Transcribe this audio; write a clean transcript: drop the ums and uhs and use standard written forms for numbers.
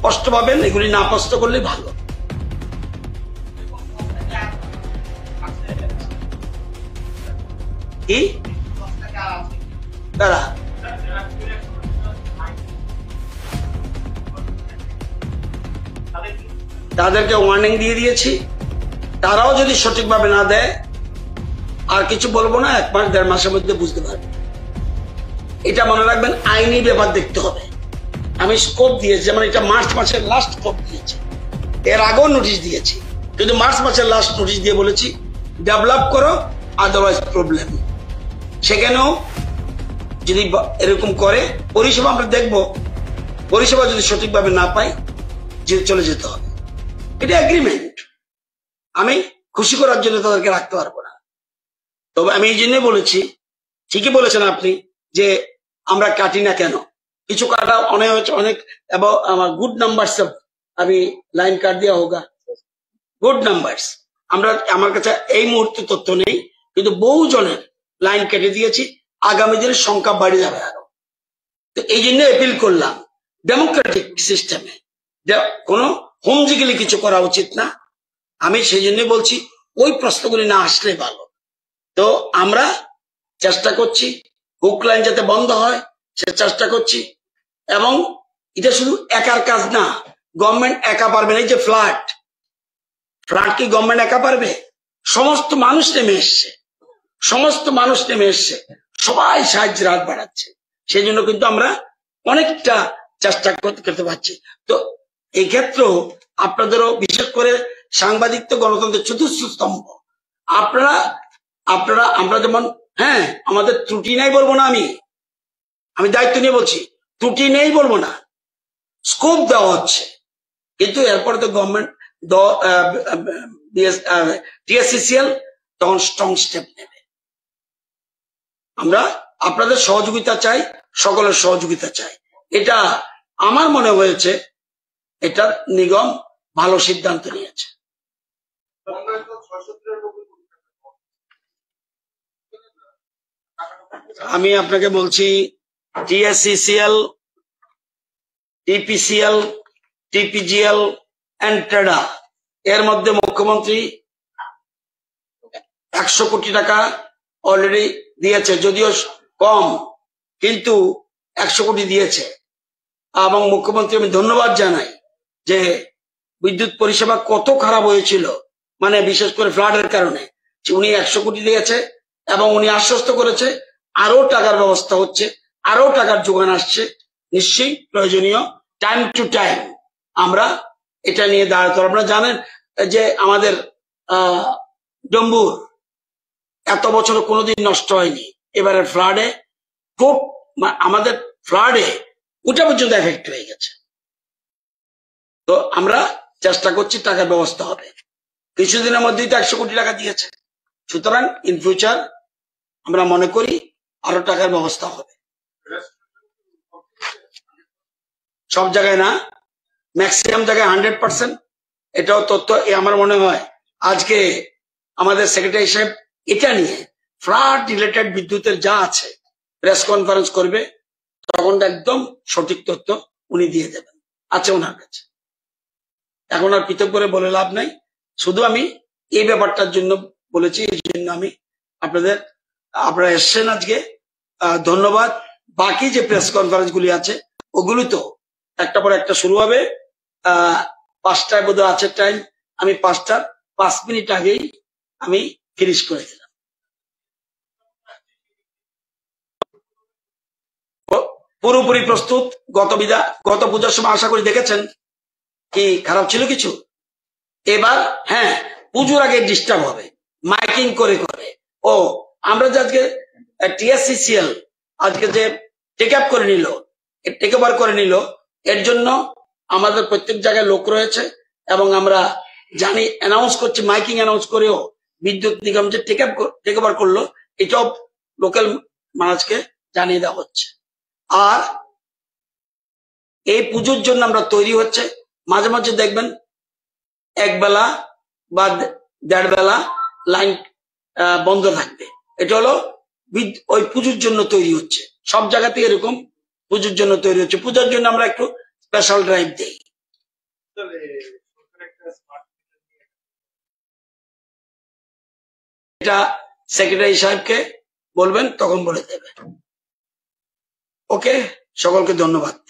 কষ্ট পাবেন, এগুলি না কষ্ট করলে ভালো। কি তারা তাদেরকে ওয়ার্নিং দিয়ে দিয়েছি, তারাও যদি সঠিকভাবে না দেয় আর কিছু বলবো না, 1 মাস 1.5 মাসের মধ্যে বুঝতে পারবে। এটা মনে রাখবেন, আইনি ব্যাপার দেখতে হবে। আমি স্কোপ দিয়েছি, যেমন এটা মার্চ মাসের লাস্ট স্কোপ দিয়েছি, এর আগেও নোটিশ দিয়েছি, কিন্তু মার্চ মাসের লাস্ট নোটিশ দিয়ে বলেছি ডেভেলপ করো, আদারওয়াইজ প্রবলেম। সেখানেও যদি এরকম করে পরিষেবা আমরা দেখবো, পরিষেবা যদি সঠিকভাবে না পাই চলে যেতে হবে। এটা এগ্রিমেন্ট, আমি খুশি করার জন্য তাদেরকে রাখতে পারবো না। তবে আমি এই জন্যই বলেছি, ঠিকই বলেছেন আপনি যে আমরা কাটি না কেন, কিছু কাটা অনেক অনেক, এবং আমার গুড নাম্বারস, আমি লাইন কাট দিয়া হোগা গুড নাম্বারস। আমরা, আমার কাছে এই মুহূর্তে তথ্য নেই, কিন্তু বহু জনের লাইন কেটে দিয়েছি, আগামী দিনের সংখ্যা বাড়ে যাবে আরো। তো এই জন্য অ্যাপিল করলাম, ডেমোক্রেটিক সিস্টেমে কোনো হোমজিগিলি কিছু করা উচিত না। আমি সেই জন্য বলছি ওই প্রশ্নগুলি না আসলে ভালো। তো আমরা চেষ্টা করছি হুক লাইন যাতে বন্ধ হয়, সে চেষ্টা করছি। এবং এটা শুধু একার কাজ না, গভর্নমেন্ট একা পারবে না। এই যে ফ্লাড কি গভর্নমেন্ট একা পারবে? সমস্ত মানুষ নেমে এসছে, সমস্ত মানুষ নেমে এসছে, সবাই সাহায্যের হাত বাড়াচ্ছে। সেই জন্য কিন্তু আমরা অনেকটা চেষ্টা করতে পারছি। তো এই ক্ষেত্রেও আপনাদেরও, বিশেষ করে সাংবাদিক তো গণতন্ত্রের চতুর্থ স্তম্ভ। আপনারা আমরা যেমন, হ্যাঁ আমাদের ত্রুটি নেই বলবো না, আমি দায়িত্ব নিয়ে বলছি, ত্রুটি নেই বলবো না, স্কোপ দেওয়া হচ্ছে, কিন্তু এরপরে তো গভর্নমেন্ট টিএসসিসিএল তখন স্ট্রং স্টেপ নেবে। আমরা আপনাদের সহযোগিতা চাই, সকলের সহযোগিতা চাই। এটা আমার মনে হয়েছে এটা নিগম ভালো সিদ্ধান্ত নিয়েছে। আমি আপনাকে বলছি, টিএসসিসিএল, টিপিসিএল, টিপিজিএল এন্ড ট্রেডা, এর মধ্যে মুখ্যমন্ত্রী 100 কোটি টাকা অলরেডি দিয়েছে, যদিও কম, কিন্তু 100 কোটি দিয়েছে। এবং মুখ্যমন্ত্রী আমি ধন্যবাদ জানাই যে বিদ্যুৎ পরিষেবা কত খারাপ হয়েছিল, মানে বিশেষ করে ফ্লাডের কারণে, উনি 100 কোটি দিয়েছে এবং উনি আশ্বস্ত করেছে আরো টাকার ব্যবস্থা হচ্ছে, আরো টাকার যোগান আসছে। নিশ্চয়ই প্রয়োজনীয়, টাইম টু টাইম আমরা এটা নিয়ে দাঁড়াতে। আপনারা জানেন যে আমাদের ডম্বুর এত বছর কোনোদিন নষ্ট হয়নি, এবারে ফ্লাডে আমাদের ফ্লাডে ওটা পর্যন্ত এফেক্ট হয়ে গেছে। তো আমরা চেষ্টা করছি টাকার ব্যবস্থা হবে, কিছুদিনের মধ্যেই তো 100 কোটি টাকা দিয়েছে। সুতরাং ইন ফিউচার আমরা মনে করি আরো টাকার ব্যবস্থা হবে। সব জায়গায় না, ম্যাক্সিমাম জায়গায় 100%। এটাও তথ্য আমার মনে হয় আজকে আমাদের সেক্রেটারি সাহেব এটা নিয়ে ফ্লাড রিলেটেড বিদ্যুতের যা আছে প্রেস কনফারেন্স করবে, তখন একদম সঠিক তথ্য উনি দিয়ে দেবেন, আছে ওনার কাছে। এখন আর পৃথক করে বলে লাভ নাই, শুধু আমি এই ব্যাপারটার জন্য বলেছি, এই জন্য আমি আপনারা এসছেন আজকে, ধন্যবাদ। বাকি যে প্রেস কনফারেন্স গুলি আছে ওগুলি তো একটা পর একটা শুরু হবে। 5টায় বোধহয় আছে টাইম, আমি 5টার 5 মিনিট আগেই আমি ফিনিশ করে দিলাম। পুরোপুরি প্রস্তুত। গত পূজার সময় আশা করি দেখেছেন কি খারাপ ছিল কিছু। এবার হ্যাঁ, পুজোর আগে ডিস্টার্ব হবে, মাইকিং করে করে। ও আমরা যে আজকে টিএসসিসিএল আজকে যে টেক ওভার করে নিল, এর জন্য আমাদের প্রত্যেক জায়গায় লোক রয়েছে এবং আমরা জানি, অ্যানাউন্স করছি, মাইকিং অ্যানাউন্স করেও বিদ্যুৎ নিগম যে টেক ওভার করলো, এটাও লোকাল মানুষকে জানিয়ে দেওয়া হচ্ছে। আর এই পুজোর জন্য আমরা তৈরি হচ্ছে। মাঝে মাঝে দেখবেন 1 বেলা বা 1.5 বেলা লাইন বন্ধ থাকবে। এটা হলো ওই পুজোর জন্য তৈরি হচ্ছে। সব জায়গাতে এরকম পুজোর জন্য তৈরি হচ্ছে। পুজোর জন্য আমরা একটু স্পেশাল ড্রাইভ দিই, এটা সেক্রেটারি সাহেবকে বলবেন, তখন বলে দেবে। ওকে, সকলকে ধন্যবাদ।